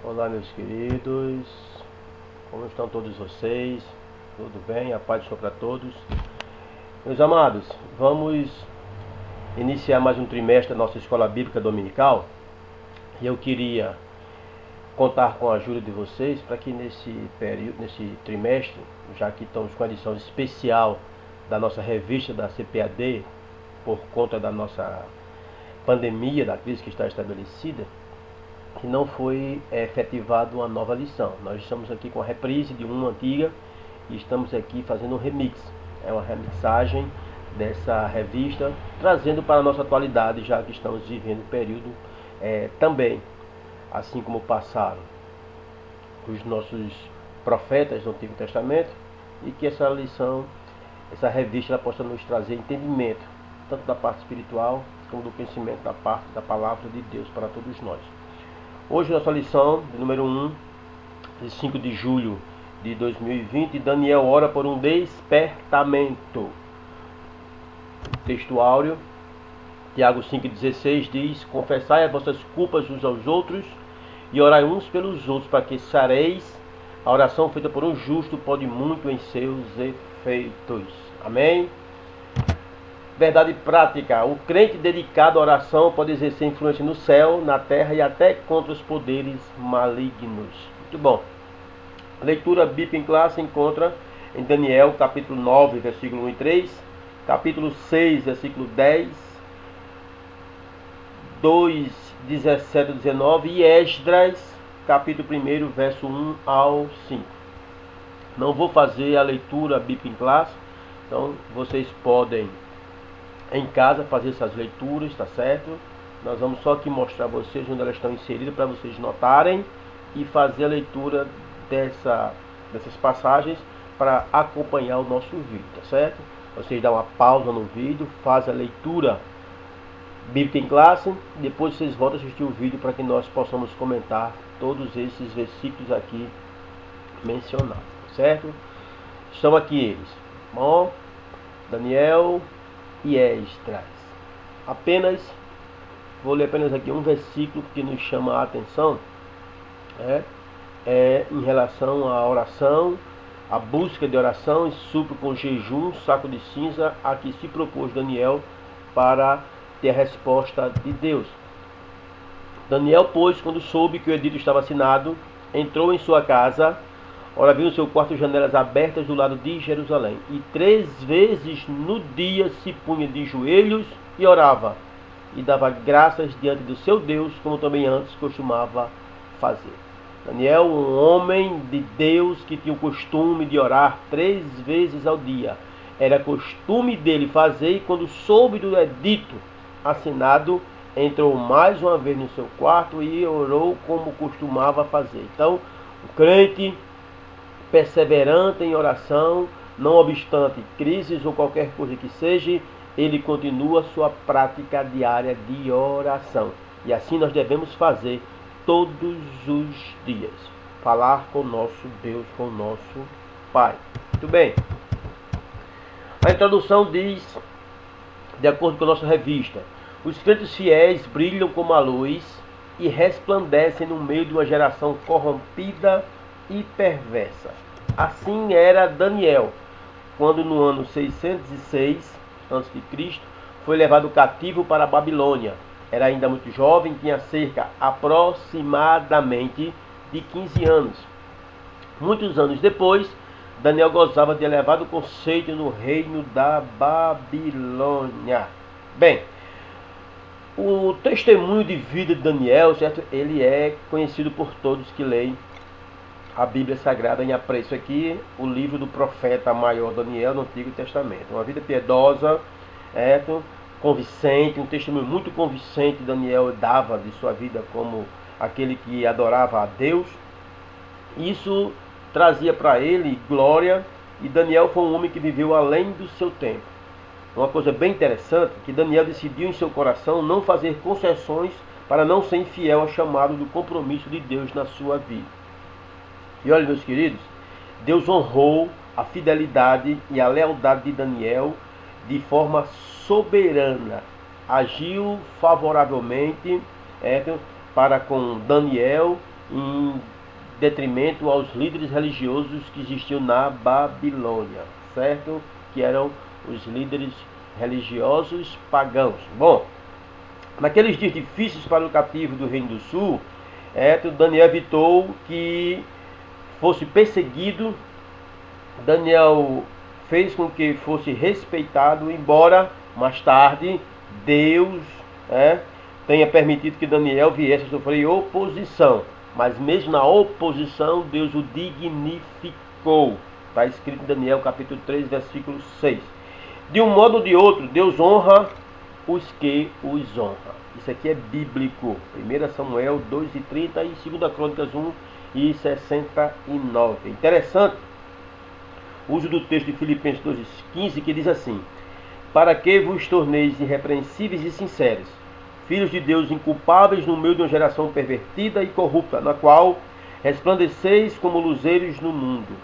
Olá, meus queridos, como estão todos vocês? Tudo bem? A paz do Senhor para todos. Meus amados, vamos iniciar mais um trimestre da nossa escola bíblica dominical e eu queria contar com a ajuda de vocês para que nesse período, nesse trimestre, já que estamos com a edição especial da nossa revista da CPAD, por conta da nossa pandemia, da crise que está estabelecida, que não foi efetivada uma nova lição. Nós estamos aqui com a reprise de uma antiga e estamos aqui fazendo um remix. É uma remixagem dessa revista, trazendo para a nossa atualidade, já que estamos vivendo um período também, assim como passaram os nossos profetas do Antigo Testamento, e que essa lição, essa revista, ela possa nos trazer entendimento, tanto da parte espiritual, como do conhecimento da parte da palavra de Deus para todos nós. Hoje nossa lição, de número 1, de 5 de julho de 2020, Daniel ora por um despertamento. Texto áureo, Tiago 5,16 diz: confessai as vossas culpas uns aos outros e orai uns pelos outros, para que sareis. A oração feita por um justo pode muito em seus efeitos. Amém? Verdade prática: o crente dedicado à oração pode exercer influência no céu, na terra e até contra os poderes malignos. Muito bom. A leitura bíblica em classe encontra em Daniel capítulo 9, versículo 1 e 3, capítulo 6, versículo 10, 2, 17 e 19 e Esdras, capítulo 1, verso 1 ao 5. Não vou fazer a leitura bíblica em classe, então vocês podem em casa fazer essas leituras, tá certo? Nós vamos só aqui mostrar a vocês onde elas estão inseridas para vocês notarem e fazer a leitura dessas passagens para acompanhar o nosso vídeo, tá certo? Vocês dão uma pausa no vídeo, fazem a leitura bíblica em classe, depois vocês voltam a assistir o vídeo para que nós possamos comentar todos esses versículos aqui mencionados, certo? Estão aqui eles, bom? Daniel e Esdras. Vou ler apenas aqui um versículo que nos chama a atenção, em relação à oração, a busca de oração e súplica com jejum, saco de cinza, a que se propôs Daniel para ter a resposta de Deus. Daniel, pois, quando soube que o edito estava assinado, entrou em sua casa. Ora, viu no seu quarto janelas abertas do lado de Jerusalém, e 3 vezes no dia se punha de joelhos e orava, e dava graças diante do seu Deus, como também antes costumava fazer. Daniel, um homem de Deus que tinha o costume de orar 3 vezes ao dia. Era costume dele fazer, e quando soube do edito assinado, entrou mais uma vez no seu quarto e orou como costumava fazer. Então, o crente perseverante em oração, não obstante crises ou qualquer coisa que seja, ele continua sua prática diária de oração. E assim nós devemos fazer todos os dias. Falar com o nosso Deus, com o nosso Pai. Muito bem. A introdução diz, de acordo com a nossa revista: os crentes fiéis brilham como a luz e resplandecem no meio de uma geração corrompida e perversa. Assim era Daniel, quando no ano 606 a.C. foi levado cativo para a Babilônia. Era ainda muito jovem, tinha cerca aproximadamente de 15 anos. Muitos anos depois, Daniel gozava de elevado conceito no reino da Babilônia. Bem, o testemunho de vida de Daniel, certo? Ele é conhecido por todos que leem a Bíblia Sagrada em apreço aqui, o livro do profeta maior Daniel no Antigo Testamento. Uma vida piedosa, convincente, um testemunho muito convincente Daniel dava de sua vida como aquele que adorava a Deus. Isso trazia para ele glória, e Daniel foi um homem que viveu além do seu tempo. Uma coisa bem interessante, que Daniel decidiu em seu coração não fazer concessões para não ser infiel ao chamado do compromisso de Deus na sua vida. E olha, meus queridos, Deus honrou a fidelidade e a lealdade de Daniel de forma soberana. Agiu favoravelmente para com Daniel em detrimento aos líderes religiosos que existiam na Babilônia, certo? Que eram os líderes religiosos pagãos. Bom, naqueles dias difíceis para o cativo do Reino do Sul, Daniel evitou que fosse perseguido. Daniel fez com que fosse respeitado, embora mais tarde Deus tenha permitido que Daniel viesse a sofrer oposição. Mas mesmo na oposição, Deus o dignificou. Está escrito em Daniel capítulo 3, versículo 6. De um modo ou de outro, Deus honra os que os honram. Isso aqui é bíblico. 1 Samuel 2:30 e 2 Crônicas 1:69. Interessante o uso do texto de Filipenses 2:15, que diz assim: para que vos torneis irrepreensíveis e sinceros, filhos de Deus inculpáveis no meio de uma geração pervertida e corrupta, na qual resplandeceis como luzeiros no mundo.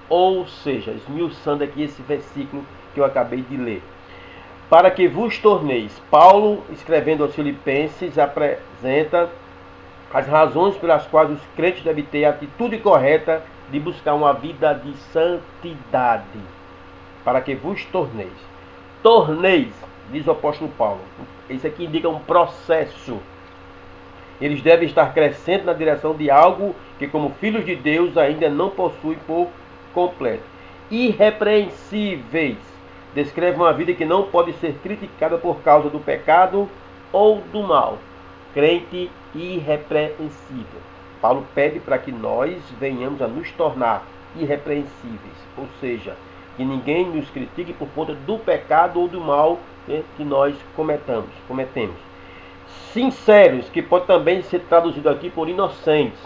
Ou seja, esmiuçando aqui esse versículo que eu acabei de ler. Para que vos torneis. Paulo, escrevendo aos Filipenses, apresenta as razões pelas quais os crentes devem ter a atitude correta de buscar uma vida de santidade. Para que vos torneis. Torneis, diz o apóstolo Paulo. Isso aqui indica um processo. Eles devem estar crescendo na direção de algo que, como filhos de Deus, ainda não possuem por completo. Irrepreensíveis. Descreve uma vida que não pode ser criticada por causa do pecado ou do mal. Crente irrepreensível. Paulo pede para que nós venhamos a nos tornar irrepreensíveis. Ou seja, que ninguém nos critique por conta do pecado ou do mal que nós cometemos. Sinceros, que pode também ser traduzido aqui por inocentes.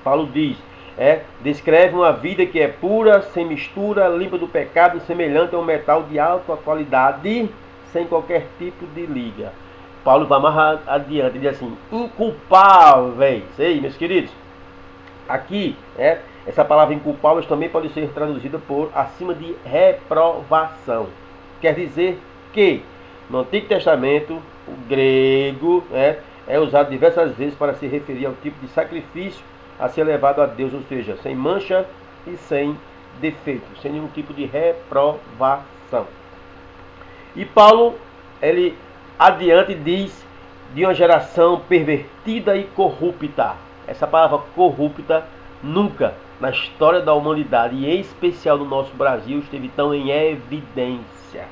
Paulo diz, descreve uma vida que é pura, sem mistura, limpa do pecado, semelhante a um metal de alta qualidade, sem qualquer tipo de liga. Paulo vai mais adiante, diz assim, inculpáveis. Ei, meus queridos, aqui, essa palavra inculpáveis também pode ser traduzida por acima de reprovação. Quer dizer que no Antigo Testamento, o grego é usado diversas vezes para se referir ao tipo de sacrifício a ser levado a Deus, ou seja, sem mancha e sem defeito, sem nenhum tipo de reprovação. E Paulo, ele adiante diz de uma geração pervertida e corrupta. Essa palavra corrupta nunca na história da humanidade, e em especial no nosso Brasil, esteve tão em evidência,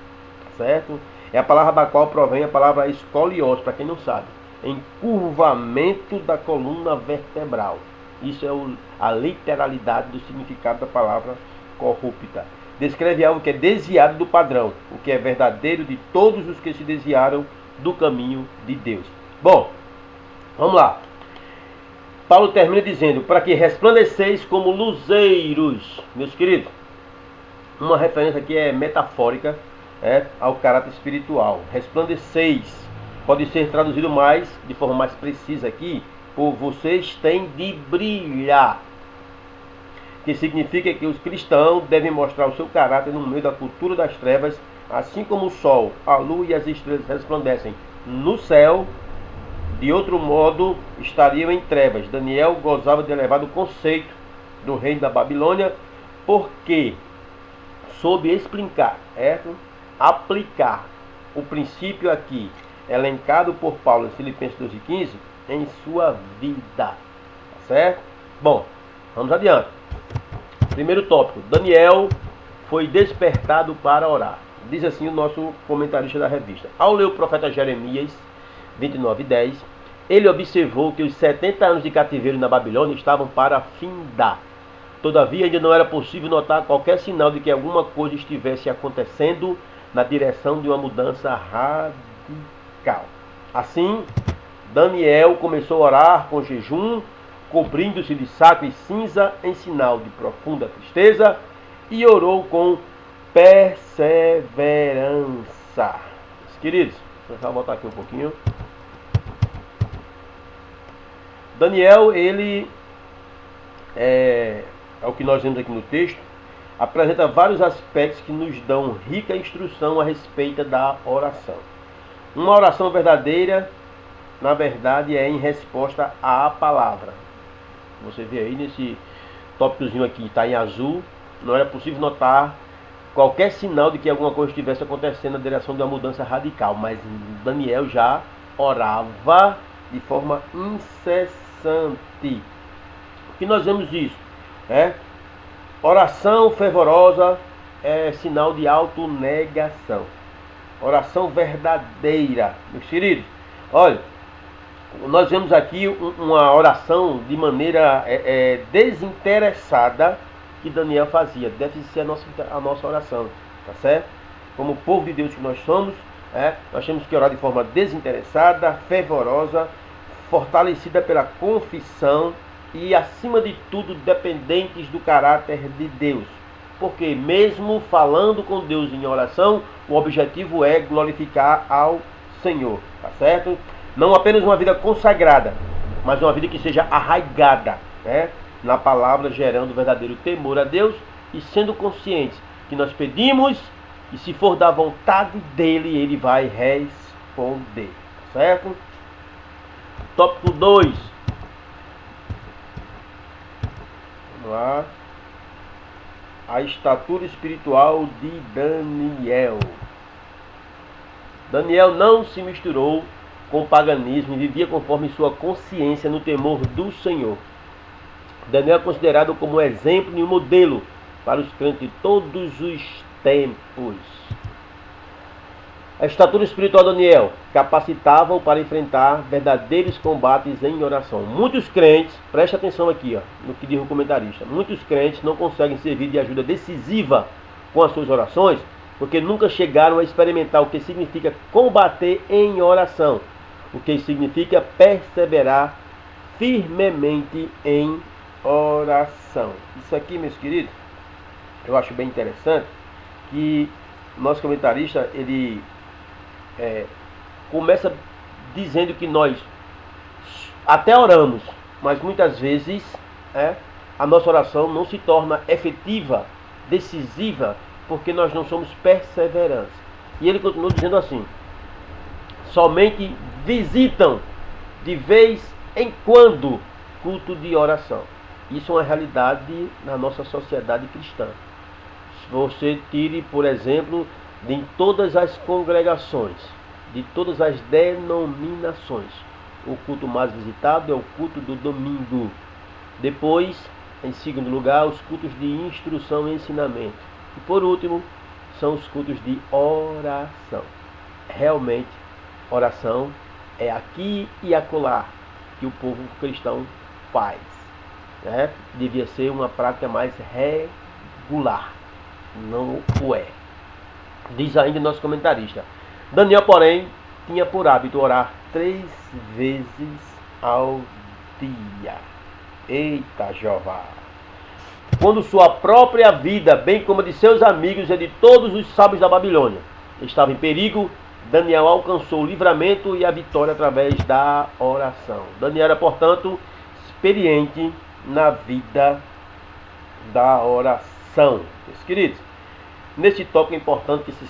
certo? É a palavra da qual provém a palavra escoliose, para quem não sabe, encurvamento da coluna vertebral. Isso é a literalidade do significado da palavra corrupta. Descreve algo que é desviado do padrão, o que é verdadeiro de todos os que se desviaram do caminho de Deus. Bom, vamos lá. Paulo termina dizendo, para que resplandeceis como luzeiros. Meus queridos, uma referência aqui é metafórica ao caráter espiritual. Resplandeceis pode ser traduzido de forma mais precisa aqui, por vocês têm de brilhar. Que significa que os cristãos devem mostrar o seu caráter no meio da cultura das trevas, assim como o sol, a lua e as estrelas resplandecem no céu, de outro modo estariam em trevas. Daniel gozava de elevado conceito do reino da Babilônia, porque soube aplicar o princípio aqui, elencado por Paulo em Filipenses 2:15, em sua vida. Certo? Bom, vamos adiante. Primeiro tópico, Daniel foi despertado para orar. Diz assim o nosso comentarista da revista. Ao ler o profeta Jeremias 29:10, ele observou que os 70 anos de cativeiro na Babilônia estavam para findar. Todavia, ainda não era possível notar qualquer sinal de que alguma coisa estivesse acontecendo na direção de uma mudança radical. Assim, Daniel começou a orar com jejum, cobrindo-se de saco e cinza em sinal de profunda tristeza, e orou com perseverança. Queridos, deixa eu voltar aqui um pouquinho. Daniel, ele é o que nós vemos aqui no texto, apresenta vários aspectos que nos dão rica instrução a respeito da oração. Uma oração verdadeira, na verdade, é em resposta à palavra. Você vê aí nesse tópicozinho aqui, está em azul, não era possível notar qualquer sinal de que alguma coisa estivesse acontecendo na direção de uma mudança radical, mas Daniel já orava de forma incessante. E nós vemos isso, oração fervorosa é sinal de autonegação. Oração verdadeira, meus queridos. Olha, nós vemos aqui uma oração de maneira desinteressada que Daniel fazia. Deve ser a nossa oração, tá certo? Como povo de Deus que nós somos, nós temos que orar de forma desinteressada, fervorosa, fortalecida pela confissão e, acima de tudo, dependentes do caráter de Deus. Porque mesmo falando com Deus em oração, o objetivo é glorificar ao Senhor, tá certo? Não apenas uma vida consagrada, mas uma vida que seja arraigada, na palavra, gerando verdadeiro temor a Deus e sendo conscientes que nós pedimos e, se for da vontade dele, ele vai responder, certo? Tópico 2. Vamos lá. A estatura espiritual de Daniel. Daniel não se misturou com o paganismo e vivia conforme sua consciência no temor do Senhor. Daniel é considerado como exemplo e um modelo para os crentes de todos os tempos. A estatura espiritual de Daniel capacitava-o para enfrentar verdadeiros combates em oração. Muitos crentes, preste atenção aqui, no que diz o comentarista, muitos crentes não conseguem servir de ajuda decisiva com as suas orações, porque nunca chegaram a experimentar o que significa combater em oração, o que significa perseverar firmemente em oração. Isso aqui, meus queridos, eu acho bem interessante, que o nosso comentarista, ele começa dizendo que nós até oramos, mas muitas vezes a nossa oração não se torna efetiva, decisiva, porque nós não somos perseverantes. E ele continua dizendo assim: somente visitam de vez em quando culto de oração. Isso é uma realidade na nossa sociedade cristã. Se você tire, por exemplo, de todas as congregações, de todas as denominações, o culto mais visitado é o culto do domingo. Depois, em segundo lugar, os cultos de instrução e ensinamento. E por último, são os cultos de oração. Realmente, oração é aqui e acolá que o povo cristão faz. Devia ser uma prática mais regular. Não o é. Diz ainda nosso comentarista: Daniel, porém, tinha por hábito orar 3 vezes ao dia. Eita, Jeová! Quando sua própria vida, bem como a de seus amigos e de todos os sábios da Babilônia, estava em perigo, Daniel alcançou o livramento e a vitória através da oração. Daniel era, portanto, experiente na vida da oração. Meus queridos, nesse tópico é importante que se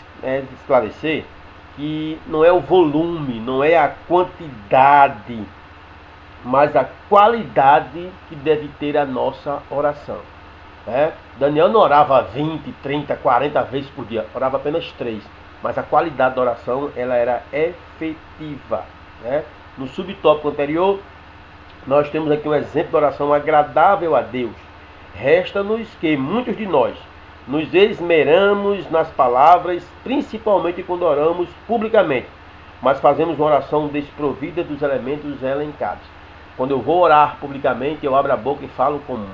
esclarecer que não é o volume, não é a quantidade, mas a qualidade que deve ter a nossa oração. Daniel não orava 20, 30, 40 vezes por dia, orava apenas 3, mas a qualidade da oração ela era efetiva. No subtópico anterior, nós temos aqui um exemplo de oração agradável a Deus. Resta-nos que muitos de nós nos esmeramos nas palavras, principalmente quando oramos publicamente, mas fazemos uma oração desprovida dos elementos elencados. Quando eu vou orar publicamente, eu abro a boca e falo com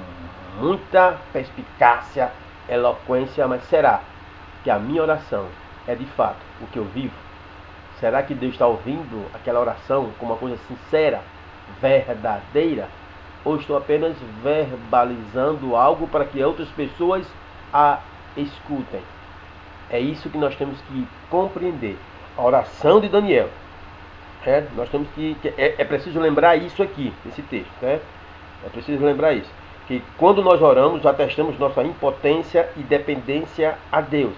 muita perspicácia, eloquência, mas será que a minha oração é de fato o que eu vivo? Será que Deus está ouvindo aquela oração como uma coisa sincera, verdadeira? Ou estou apenas verbalizando algo para que outras pessoas a escutem? É isso que nós temos que compreender. A oração de Daniel. Nós temos que é preciso lembrar isso aqui, esse texto. É preciso lembrar isso. Que quando nós oramos, atestamos nossa impotência e dependência a Deus.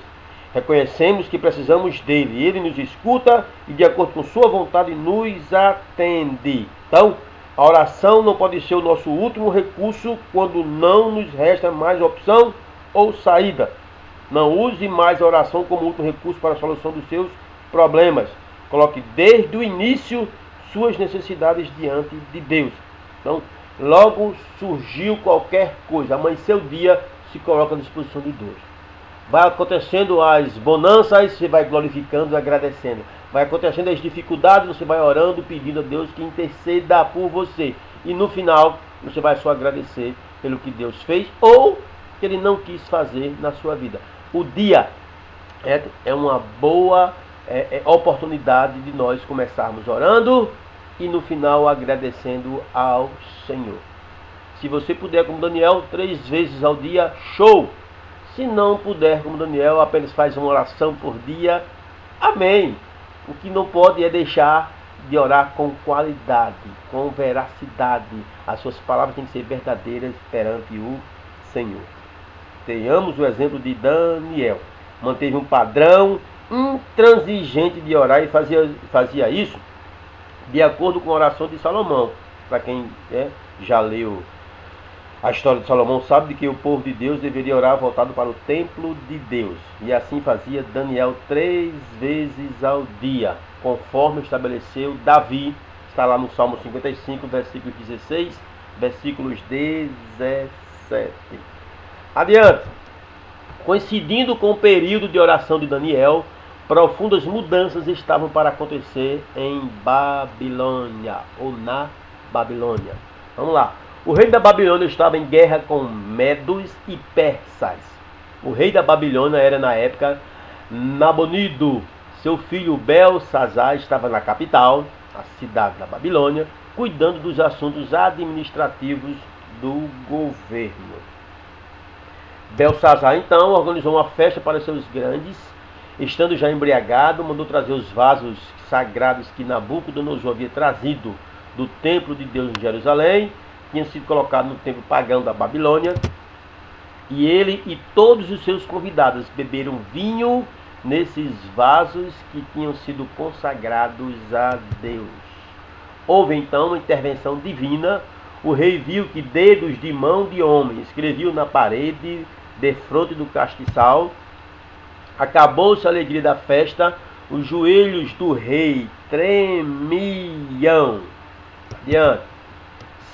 Reconhecemos que precisamos dele. Ele nos escuta e, de acordo com sua vontade, nos atende. Então, A oração não pode ser o nosso último recurso quando não nos resta mais opção ou saída. Não use mais a oração como último recurso para a solução dos seus problemas. Coloque desde o início suas necessidades diante de Deus. Então, logo surgiu qualquer coisa, amanheceu o dia, se coloca à disposição de Deus. Vai acontecendo as bonanças, você vai glorificando e agradecendo. Vai acontecendo as dificuldades, você vai orando, pedindo a Deus que interceda por você. E no final, você vai só agradecer pelo que Deus fez ou que Ele não quis fazer na sua vida. O dia é uma boa oportunidade de nós começarmos orando e no final agradecendo ao Senhor. Se você puder, como Daniel, 3 vezes ao dia, show! Se não puder, como Daniel, apenas faz uma oração por dia, amém! O que não pode é deixar de orar com qualidade, com veracidade. As suas palavras têm que ser verdadeiras perante o Senhor. Tenhamos o exemplo de Daniel. Manteve um padrão intransigente de orar e fazia isso de acordo com a oração de Salomão. Para quem já leu a história de Salomão, sabe de que o povo de Deus deveria orar voltado para o templo de Deus. E assim fazia Daniel 3 vezes ao dia, conforme estabeleceu Davi. Está lá no Salmo 55, versículos 16, versículos 17. Adiante. Coincidindo com o período de oração de Daniel, profundas mudanças estavam para acontecer em Babilônia, ou na Babilônia. Vamos lá. O rei da Babilônia estava em guerra com medos e persas. O rei da Babilônia era na época Nabonido. Seu filho Belsazar estava na capital, a cidade da Babilônia, cuidando dos assuntos administrativos do governo. Belsazar então organizou uma festa para seus grandes. Estando já embriagado, mandou trazer os vasos sagrados que Nabucodonosor havia trazido do templo de Deus em Jerusalém, tinha sido colocado no templo pagão da Babilônia, e ele e todos os seus convidados beberam vinho nesses vasos que tinham sido consagrados a Deus. Houve então uma intervenção divina. O rei viu que dedos de mão de homem escreviam na parede defronte do castiçal. Acabou-se a alegria da festa, os joelhos do rei tremiam. Adiante.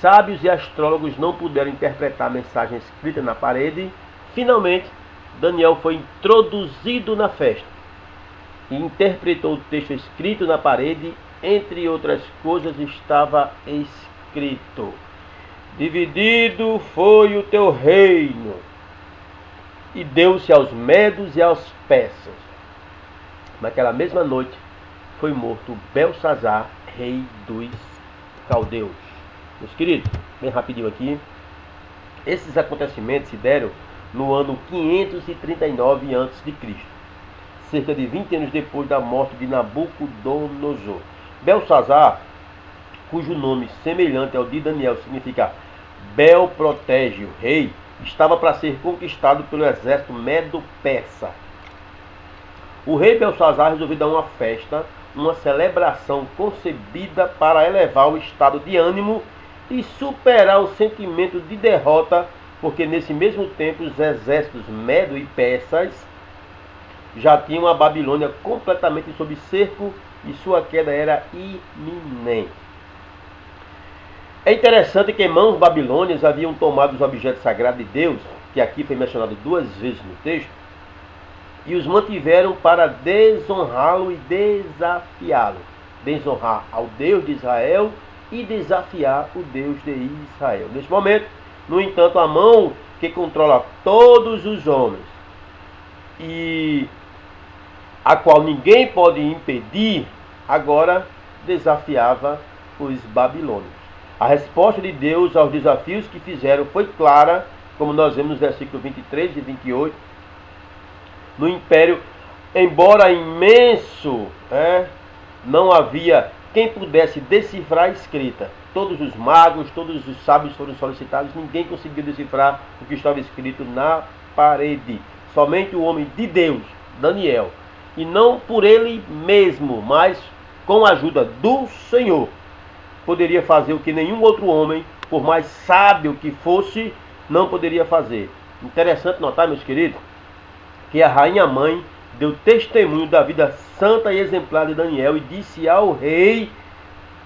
Sábios e astrólogos não puderam interpretar a mensagem escrita na parede. Finalmente, Daniel foi introduzido na festa e interpretou o texto escrito na parede. Entre outras coisas, estava escrito: dividido foi o teu reino, e deu-se aos medos e aos persas. Naquela mesma noite foi morto Belsazar, rei dos caldeus. Meus queridos, bem rapidinho aqui, esses acontecimentos se deram no ano 539 a.C., cerca de 20 anos depois da morte de Nabucodonosor. Belsazar, cujo nome semelhante ao de Daniel significa Bel protege o rei, estava para ser conquistado pelo exército medo-persa. O rei Belsazar resolveu dar uma festa, uma celebração concebida para elevar o estado de ânimo e superar o sentimento de derrota, porque nesse mesmo tempo os exércitos medo e persas já tinham a Babilônia completamente sob cerco e sua queda era iminente. É interessante que mãos babilônias haviam tomado os objetos sagrados de Deus, que aqui foi mencionado 2 vezes no texto, e os mantiveram para desonrá-lo e desafiá-lo. Desonrar ao Deus de Israel e desafiar o Deus de Israel. Neste momento, no entanto, a mão que controla todos os homens e a qual ninguém pode impedir, agora desafiava os babilônios. A resposta de Deus aos desafios que fizeram foi clara, como nós vemos nos versículos 23 e 28. No império, embora imenso, não havia quem pudesse decifrar a escrita. Todos os magos, todos os sábios foram solicitados, ninguém conseguiu decifrar o que estava escrito na parede. Somente o homem de Deus, Daniel, e não por ele mesmo, mas com a ajuda do Senhor, poderia fazer o que nenhum outro homem, por mais sábio que fosse, não poderia fazer. Interessante notar, meus queridos, que a rainha mãe deu testemunho da vida santa e exemplar de Daniel e disse ao rei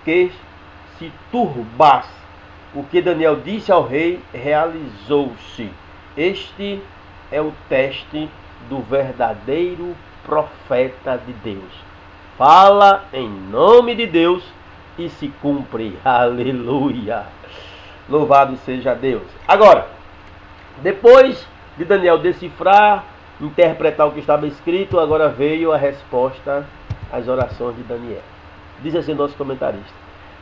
que se turbasse. O que Daniel disse ao rei realizou-se. Este é o teste do verdadeiro profeta de Deus. Fala em nome de Deus e se cumpre. Aleluia! Louvado seja Deus. Agora, depois de Daniel decifrar, interpretar o que estava escrito, agora veio a resposta às orações de Daniel. Diz assim nosso comentarista: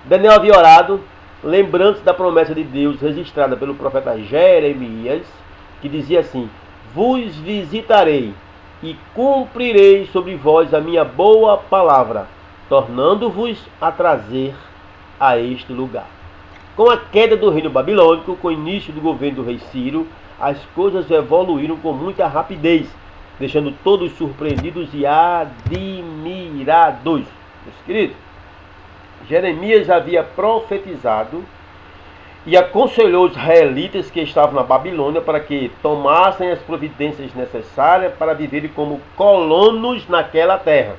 Daniel havia orado, lembrando-se da promessa de Deus registrada pelo profeta Jeremias, que dizia assim: vos visitarei e cumprirei sobre vós a minha boa palavra, tornando-vos a trazer a este lugar. Com a queda do reino babilônico, com o início do governo do rei Ciro, as coisas evoluíram com muita rapidez, deixando todos surpreendidos e admirados. Meus queridos, Jeremias havia profetizado e aconselhou os israelitas que estavam na Babilônia para que tomassem as providências necessárias para viverem como colonos naquela terra,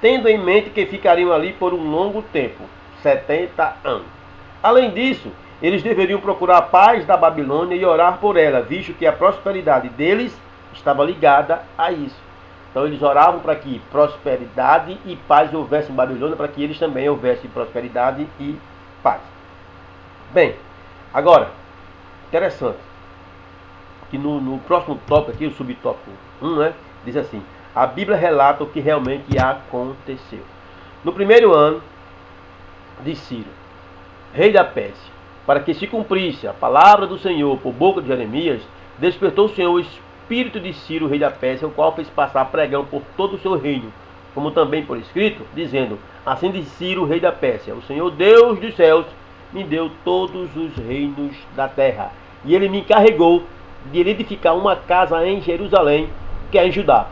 tendo em mente que ficariam ali por um longo tempo, 70 anos. Além disso, eles deveriam procurar a paz da Babilônia e orar por ela, visto que a prosperidade deles estava ligada a isso. Então eles oravam para que prosperidade e paz houvesse em Babilônia, para que eles também houvesse prosperidade e paz. Bem, agora, interessante, que no próximo tópico aqui, o subtópico 1, né, diz assim: a Bíblia relata o que realmente aconteceu. No primeiro ano de Ciro, rei da Pérsia, para que se cumprisse a palavra do Senhor por boca de Jeremias, despertou o Senhor o espírito de Ciro, rei da Pérsia, o qual fez passar pregão por todo o seu reino, como também por escrito, dizendo: assim diz Ciro, rei da Pérsia: o Senhor Deus dos céus me deu todos os reinos da terra, e ele me encarregou de edificar uma casa em Jerusalém, que é em Judá.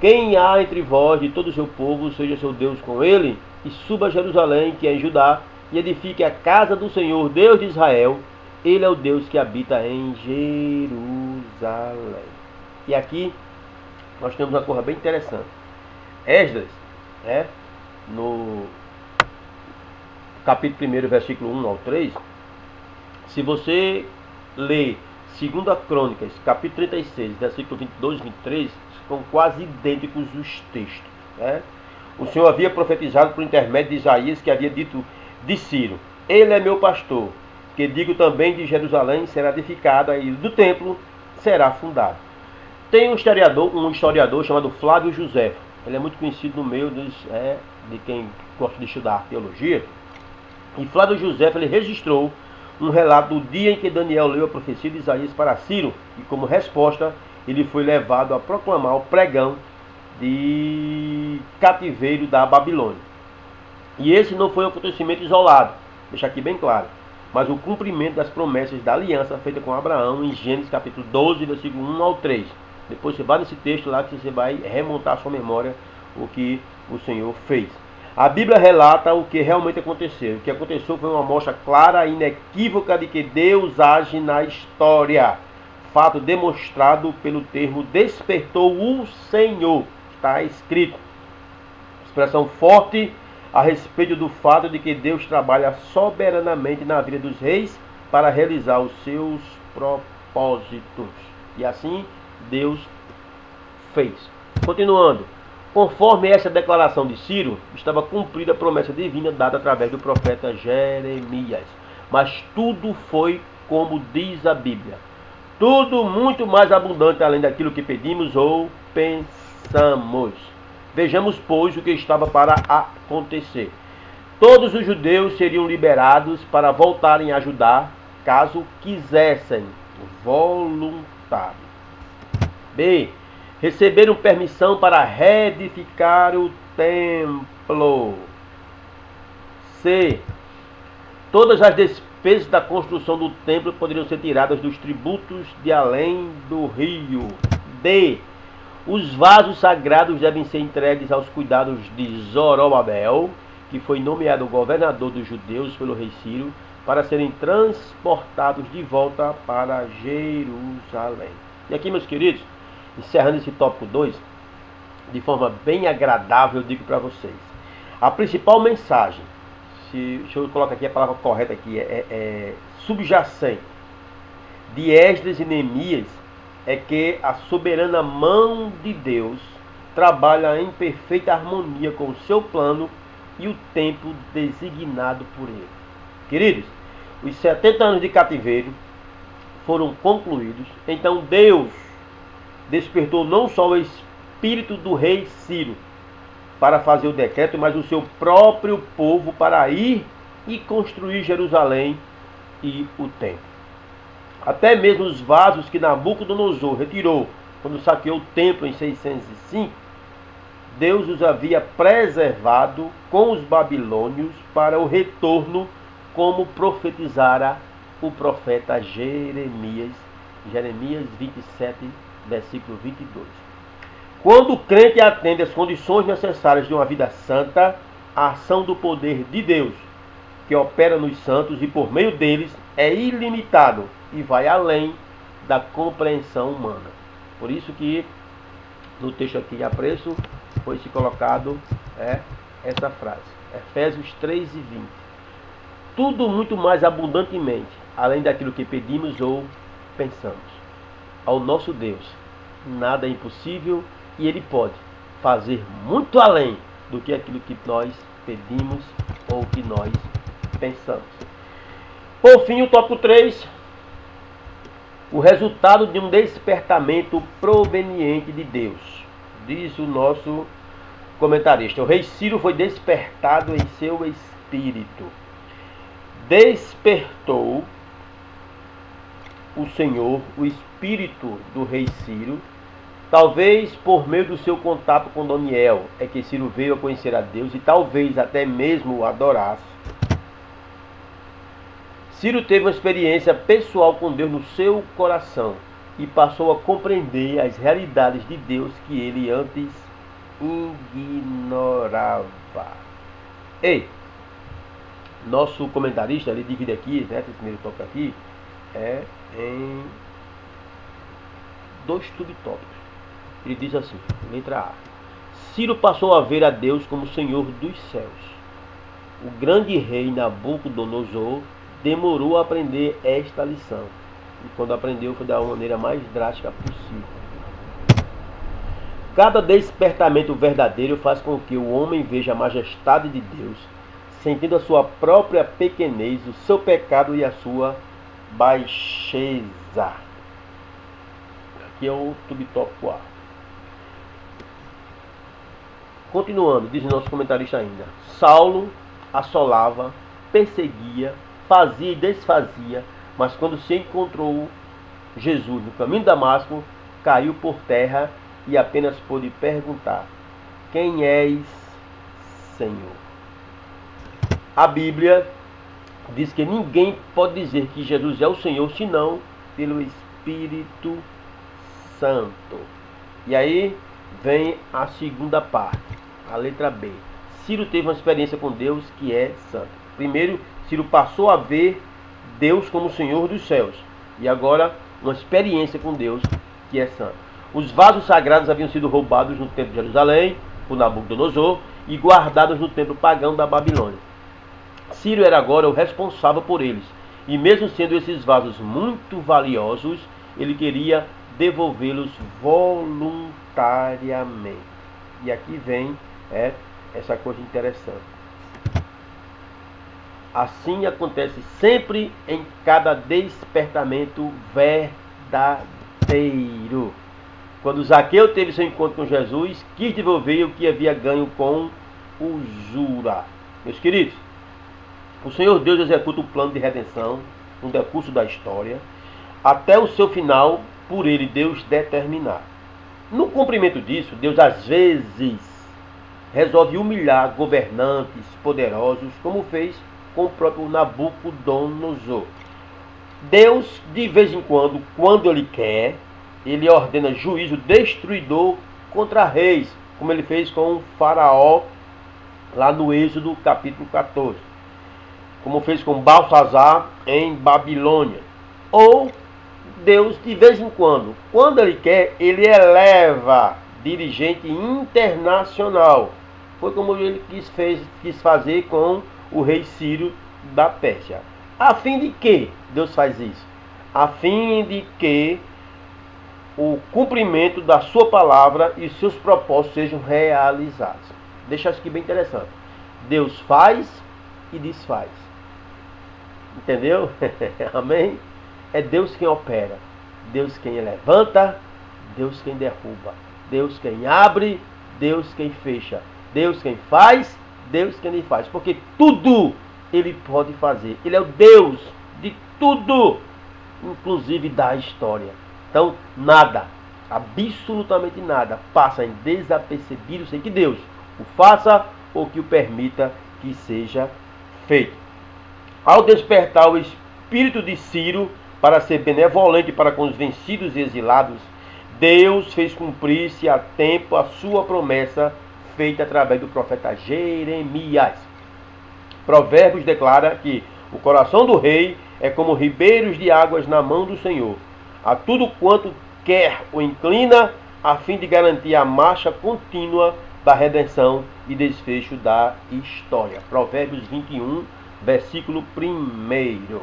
Quem há entre vós de todo o seu povo, seja seu Deus com ele, e suba a Jerusalém, que é em Judá, e edifique a casa do Senhor, Deus de Israel. Ele é o Deus que habita em Jerusalém. E aqui nós temos uma coisa bem interessante. Esdras, no capítulo 1, versículo 1 ao 3, se você ler 2 Crônicas, capítulo 36, versículo 22 e 23, são quase idênticos os textos. O Senhor havia profetizado por intermédio de Isaías, que havia dito de Ciro: ele é meu pastor, que digo também de Jerusalém será edificada e do templo será fundado. Tem um historiador chamado Flávio José. Ele é muito conhecido no meio de quem gosta de estudar teologia. E Flávio José, ele registrou um relato do dia em que Daniel leu a profecia de Isaías para Ciro, e como resposta ele foi levado a proclamar o pregão de cativeiro da Babilônia. E esse não foi um acontecimento isolado, deixa aqui bem claro, mas o cumprimento das promessas da aliança feita com Abraão em Gênesis capítulo 12, versículo 1 ao 3. Depois você vai nesse texto lá que você vai remontar à sua memória o que o Senhor fez. A Bíblia relata o que realmente aconteceu. O que aconteceu foi uma amostra clara e inequívoca de que Deus age na história. Fato demonstrado pelo termo despertou o Senhor. Está escrito. Expressão forte a respeito do fato de que Deus trabalha soberanamente na vida dos reis para realizar os seus propósitos. E assim Deus fez. Continuando. Conforme essa declaração de Ciro, estava cumprida a promessa divina dada através do profeta Jeremias. Mas tudo foi como diz a Bíblia. Tudo muito mais abundante além daquilo que pedimos ou pensamos. Vejamos, pois, o que estava para acontecer. Todos os judeus seriam liberados para voltarem a Judá, caso quisessem, voluntário. B. Receberam permissão para reedificar o templo. C. Todas as despesas da construção do templo poderiam ser tiradas dos tributos de além do rio. D. Os vasos sagrados devem ser entregues aos cuidados de Zorobabel, que foi nomeado governador dos judeus pelo rei Ciro, para serem transportados de volta para Jerusalém. E aqui, meus queridos, encerrando esse tópico 2, de forma bem agradável, eu digo para vocês, a principal mensagem, deixa eu colocar aqui a palavra correta aqui, subjacente, de Esdras e Neemias, é que a soberana mão de Deus trabalha em perfeita harmonia com o seu plano e o tempo designado por ele. Queridos, os 70 anos de cativeiro foram concluídos. Então Deus despertou não só o espírito do rei Ciro para fazer o decreto, mas o seu próprio povo para ir e construir Jerusalém e o templo. Até mesmo os vasos que Nabucodonosor retirou quando saqueou o templo em 605, Deus os havia preservado com os babilônios para o retorno, como profetizara o profeta Jeremias 27, versículo 22. Quando o crente atende às condições necessárias de uma vida santa, a ação do poder de Deus, que opera nos santos e por meio deles, é ilimitado e vai além da compreensão humana. Por isso que no texto aqui em apreço foi-se colocado essa frase, Efésios 3:20. Tudo muito mais abundantemente, além daquilo que pedimos ou pensamos. Ao nosso Deus, nada é impossível e Ele pode fazer muito além do que aquilo que nós pedimos ou que nós pensamos. Por fim, o tópico 3, o resultado de um despertamento proveniente de Deus. Diz o nosso comentarista: o rei Ciro foi despertado em seu espírito. Despertou o Senhor, o espírito do rei Ciro, talvez por meio do seu contato com Daniel, é que Ciro veio a conhecer a Deus e talvez até mesmo o adorasse. Ciro teve uma experiência pessoal com Deus no seu coração e passou a compreender as realidades de Deus que ele antes ignorava. Nosso comentarista, ele divide aqui, esse primeiro tópico aqui, em 2 subtópicos. Ele diz assim, letra A: Ciro passou a ver a Deus como Senhor dos céus. O grande rei Nabucodonosor demorou a aprender esta lição. E quando aprendeu, foi da maneira mais drástica possível. Cada despertamento verdadeiro faz com que o homem veja a majestade de Deus, sentindo a sua própria pequenez, o seu pecado e a sua baixeza. Aqui é o subtópico A. Continuando, diz o nosso comentarista ainda: Saulo assolava, perseguia, fazia e desfazia, mas quando se encontrou Jesus no caminho de Damasco, caiu por terra e apenas pôde perguntar: quem és, Senhor? A Bíblia diz que ninguém pode dizer que Jesus é o Senhor senão pelo Espírito Santo. E aí vem a segunda parte, a letra B. Ciro teve uma experiência com Deus que é santo. Primeiro, Ciro passou a ver Deus como Senhor dos céus. E agora, uma experiência com Deus que é santo. Os vasos sagrados haviam sido roubados no templo de Jerusalém por Nabucodonosor e guardados no templo pagão da Babilônia. Ciro era agora o responsável por eles. E mesmo sendo esses vasos muito valiosos, ele queria devolvê-los voluntariamente. E aqui vem essa coisa interessante. Assim acontece sempre em cada despertamento verdadeiro. Quando Zaqueu teve seu encontro com Jesus, quis devolver o que havia ganho com usura. Meus queridos, o Senhor Deus executa o plano de redenção no decurso da história, até o seu final, por ele Deus determinar. No cumprimento disso, Deus às vezes resolve humilhar governantes poderosos, como fez com o próprio Nabucodonosor. Deus, de vez em quando ele quer, ele ordena juízo destruidor contra reis, como ele fez com o faraó lá no Êxodo capítulo 14, como fez com Balsazar em Babilônia. Ou Deus, de vez em quando Ele quer, Ele eleva dirigente internacional. Foi como Ele quis fazer com o rei Ciro da Pérsia. A fim de que Deus faz isso? A fim de que o cumprimento da sua palavra e seus propósitos sejam realizados. Deixa isso aqui bem interessante. Deus faz e desfaz. Entendeu? Amém? É Deus quem opera, Deus quem levanta, Deus quem derruba, Deus quem abre, Deus quem fecha, Deus quem faz, Deus quem faz, porque tudo Ele pode fazer. Ele é o Deus de tudo, inclusive da história. Então nada, absolutamente nada, passa em desapercebido sem que Deus o faça ou que o permita que seja feito. Ao despertar o espírito de Ciro para ser benevolente para com os vencidos e exilados, Deus fez cumprir-se a tempo a sua promessa feita através do profeta Jeremias. Provérbios declara que o coração do rei é como ribeiros de águas na mão do Senhor. A tudo quanto quer o inclina, a fim de garantir a marcha contínua da redenção e desfecho da história. Provérbios 21, versículo 1.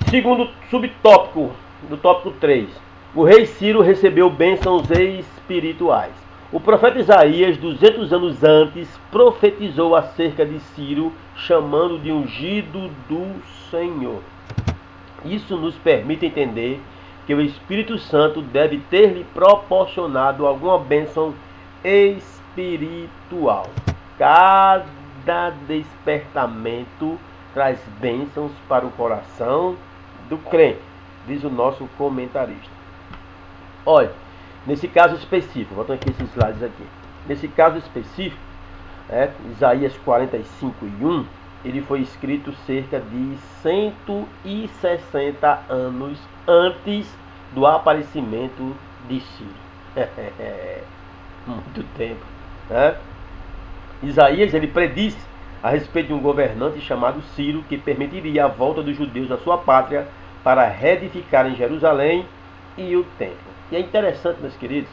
Segundo subtópico, do tópico 3. O rei Ciro recebeu bênçãos espirituais. O profeta Isaías, 200 anos antes, profetizou acerca de Ciro, chamando de ungido do Senhor. Isso nos permite entender que o Espírito Santo deve ter lhe proporcionado alguma bênção espiritual. Cada despertamento traz bênçãos para o coração do crente, diz o nosso comentarista. Olha, nesse caso específico, voltando aqui esses slides aqui. Nesse caso específico, Isaías 45:1, ele foi escrito cerca de 160 anos antes do aparecimento de Ciro. Muito tempo, né? Isaías, ele predisse a respeito de um governante chamado Ciro, que permitiria a volta dos judeus à sua pátria para reedificarem Jerusalém e o templo. E é interessante, meus queridos,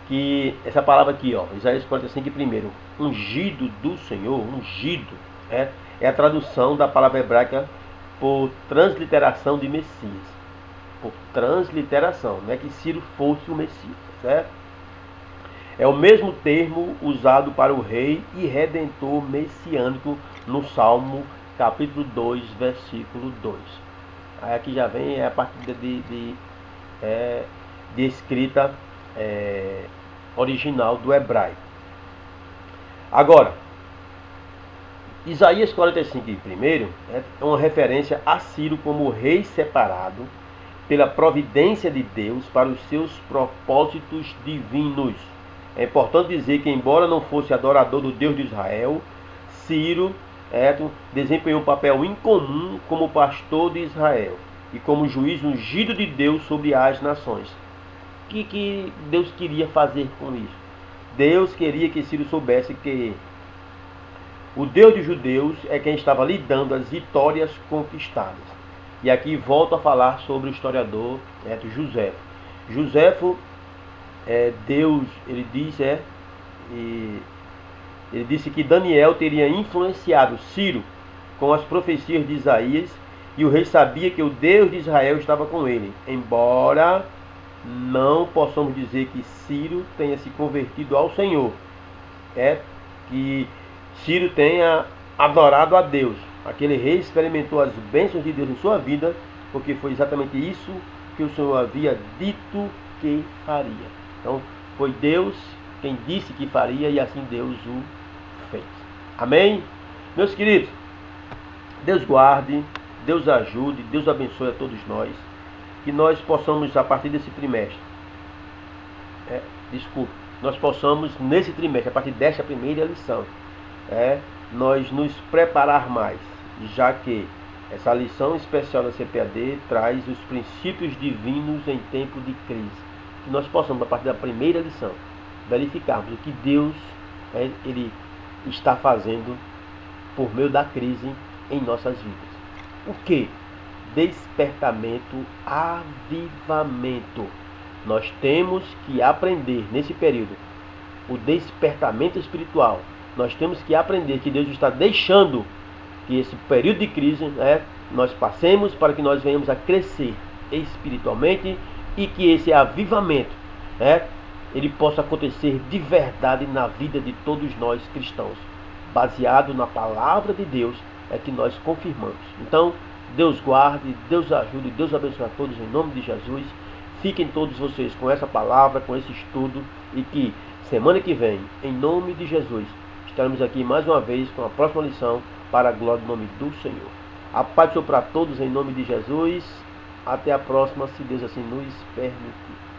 que essa palavra aqui, Isaías 45:1, ungido do Senhor, ungido, é a tradução da palavra hebraica por transliteração de Messias. Por transliteração, não é que Ciro fosse o Messias, certo? É o mesmo termo usado para o rei e redentor messiânico no Salmo capítulo 2, versículo 2. Aí aqui já vem a parte de escrita original do hebraico. Agora, Isaías 45:1 é uma referência a Ciro como rei separado pela providência de Deus para os seus propósitos divinos. É importante dizer que, embora não fosse adorador do Deus de Israel, Ciro desempenhou um papel incomum como pastor de Israel e como juiz ungido de Deus sobre as nações. O que Deus queria fazer com isso? Deus queria que Ciro soubesse que o Deus dos judeus é quem estava lhe dando as vitórias conquistadas. E aqui volto a falar sobre o historiador José. Joséfo, Deus, ele disse que Daniel teria influenciado Ciro com as profecias de Isaías, e o rei sabia que o Deus de Israel estava com ele, embora não possamos dizer que Ciro tenha se convertido ao Senhor, que Ciro tenha adorado a Deus. Aquele rei experimentou as bênçãos de Deus em sua vida, porque foi exatamente isso que o Senhor havia dito que faria. Então, foi Deus quem disse que faria, e assim Deus o fez. Amém? Meus queridos, Deus guarde, Deus ajude, Deus abençoe a todos nós, que nós possamos, a partir desse trimestre, nós possamos, nesse trimestre, a partir desta primeira lição, nós nos preparar mais, já que essa lição especial da CPAD traz os princípios divinos em tempo de crise. Que nós possamos, a partir da primeira lição, verificarmos o que Deus ele está fazendo por meio da crise em nossas vidas. O que? Despertamento, avivamento. Nós temos que aprender nesse período o despertamento espiritual. Nós temos que aprender que Deus está deixando que esse período de crise, nós passemos para que nós venhamos a crescer espiritualmente e que esse avivamento, ele possa acontecer de verdade na vida de todos nós cristãos. Baseado na palavra de Deus é que nós confirmamos. Então, Deus guarde, Deus ajude, Deus abençoe a todos em nome de Jesus. Fiquem todos vocês com essa palavra, com esse estudo, e que semana que vem, em nome de Jesus, estaremos aqui mais uma vez com a próxima lição para a glória do nome do Senhor. A paz do Senhor para todos em nome de Jesus. Até a próxima, se Deus assim nos permitir.